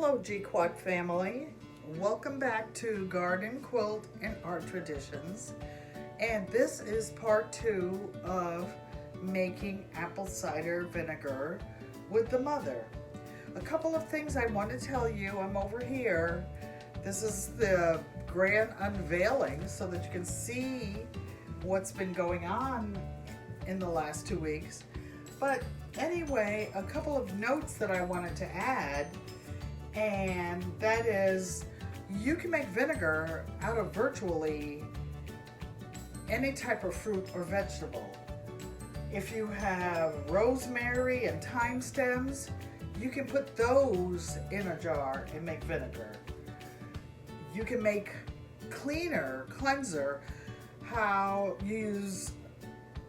Hello G-Quad family. Welcome back to Garden, Quilt, and Art Traditions. And this is part 2 of making apple cider vinegar with the mother. A couple of things I want to tell you. I'm over here. This is the grand unveiling so that you can see what's been going on in the last 2 weeks. But anyway, a couple of notes that I wanted to add, and that is you can make vinegar out of virtually any type of fruit or vegetable. If you have rosemary and thyme stems, you can put those in a jar and make vinegar. You can make cleanser, how you use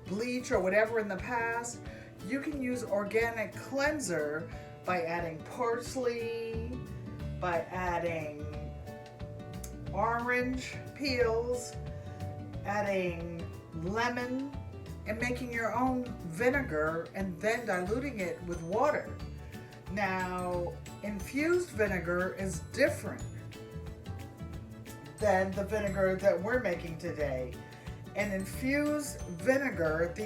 bleach or whatever in the past. You can use organic cleanser by adding parsley, by adding orange peels, adding lemon, and making your own vinegar and then diluting it with water. Now, infused vinegar is different than the vinegar that we're making today. An infused vinegar, the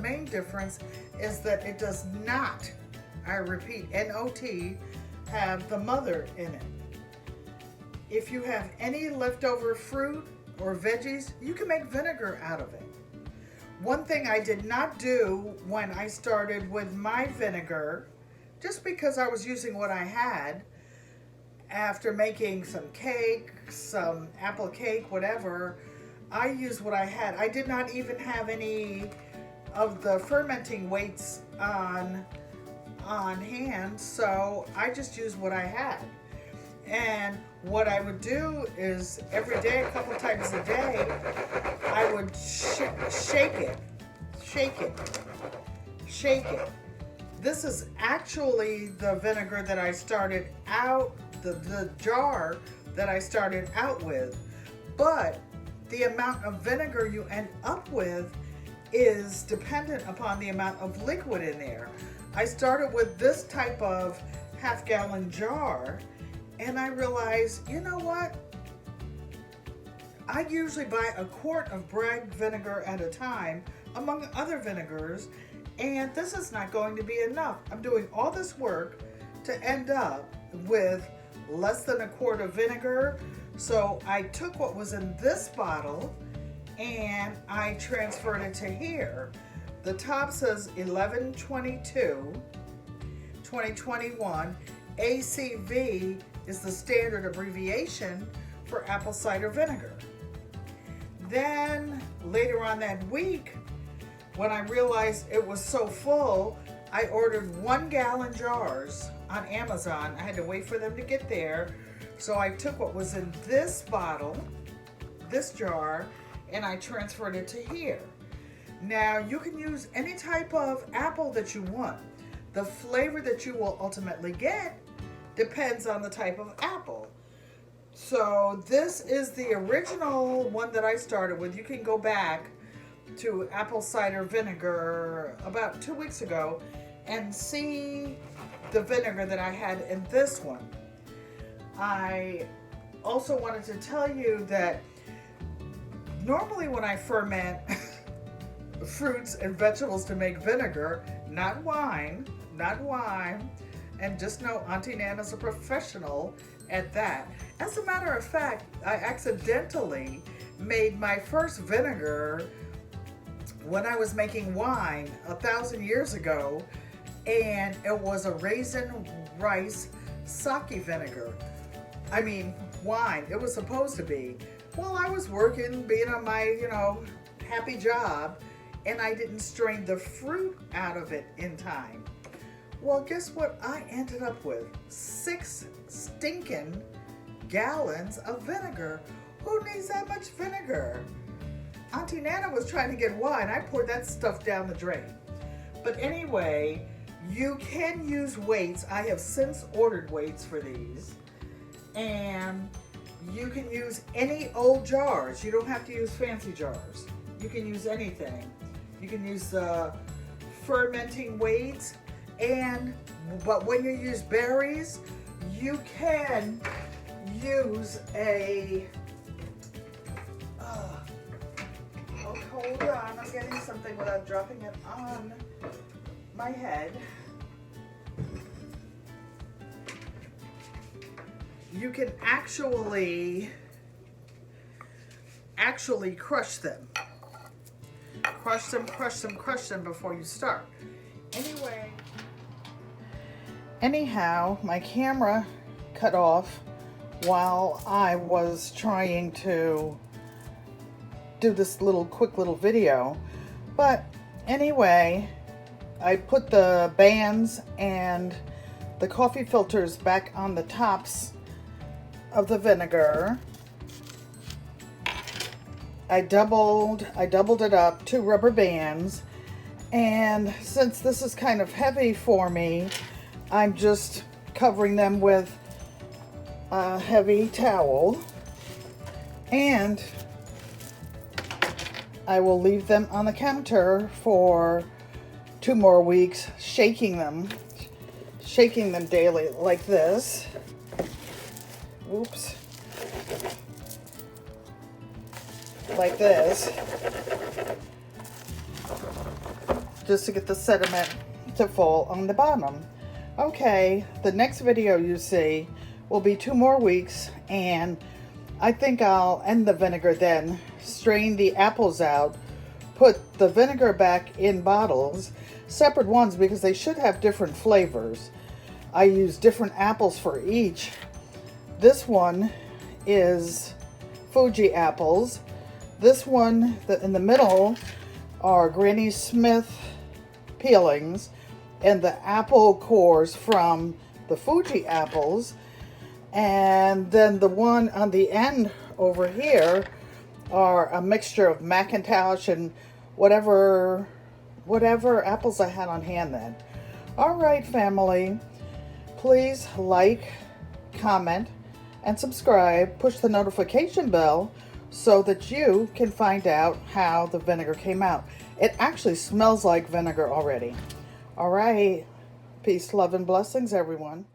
main difference is that it does not, I repeat, N-O-T, have the mother in it. If you have any leftover fruit or veggies, you can make vinegar out of it. One thing I did not do when I started with my vinegar, just because I was using what I had, after making some cake, some apple cake, whatever, I used what I had. I did not even have any of the fermenting weights on hand, so I just used what I had. And what I would do is every day, a couple times a day, I would shake it. This is actually the vinegar that I started out, the jar that I started out with, but the amount of vinegar you end up with is dependent upon the amount of liquid in there. I started with this type of half-gallon jar, and I realized, you know what? I usually buy a quart of Bragg vinegar at a time, among other vinegars, and this is not going to be enough. I'm doing all this work to end up with less than a quart of vinegar. So I took what was in this bottle and I transferred it to here. The top says 11/22, 2021. ACV is the standard abbreviation for apple cider vinegar. Then later on that week, when I realized it was so full, I ordered 1 gallon jars on Amazon. I had to wait for them to get there. So I took what was in this bottle, this jar, and I transferred it to here. Now you can use any type of apple that you want. The flavor that you will ultimately get depends on the type of apple. So this is the original one that I started with. You can go back to apple cider vinegar about 2 weeks ago and see the vinegar that I had in this one. I also wanted to tell you that normally when I ferment fruits and vegetables to make vinegar, not wine, and just know Auntie Nana's a professional at that. As a matter of fact, I accidentally made my first vinegar when I was making wine 1,000 years ago, and it was a raisin rice sake vinegar. I mean, wine. It was supposed to be. Well, I was working, being on my, happy job, and I didn't strain the fruit out of it in time. Well, guess what I ended up with? 6 stinking gallons of vinegar. Who needs that much vinegar? Auntie Nana was trying to get wine. I poured that stuff down the drain. But anyway, you can use weights. I have since ordered weights for these. And you can use any old jars. You don't have to use fancy jars. You can use anything. You can use the fermenting weights, but when you use berries, you can use a, hold on, I'm getting something without dropping it on my head. You can actually crush them. Crush them before you start. Anyhow, my camera cut off while I was trying to do this quick little video. But anyway, I put the bands and the coffee filters back on the tops of the vinegar. I doubled it up, 2 rubber bands, and since this is kind of heavy for me, I'm just covering them with a heavy towel, and I will leave them on the counter for 2 more weeks, shaking them daily like this. Oops. Like this, just to get the sediment to fall on the bottom. Okay, the next video you see will be 2 more weeks, and I think I'll end the vinegar then, strain the apples out, put the vinegar back in bottles, separate ones because they should have different flavors. I use different apples for each. This one is Fuji apples. This one in the middle are Granny Smith peelings, and the apple cores from the Fuji apples. And then the one on the end over here are a mixture of Macintosh and whatever apples I had on hand then. All right, family, please like, comment, and subscribe. Push the notification bell so that you can find out how the vinegar came out. It actually smells like vinegar already. All right. Peace, love, and blessings, everyone.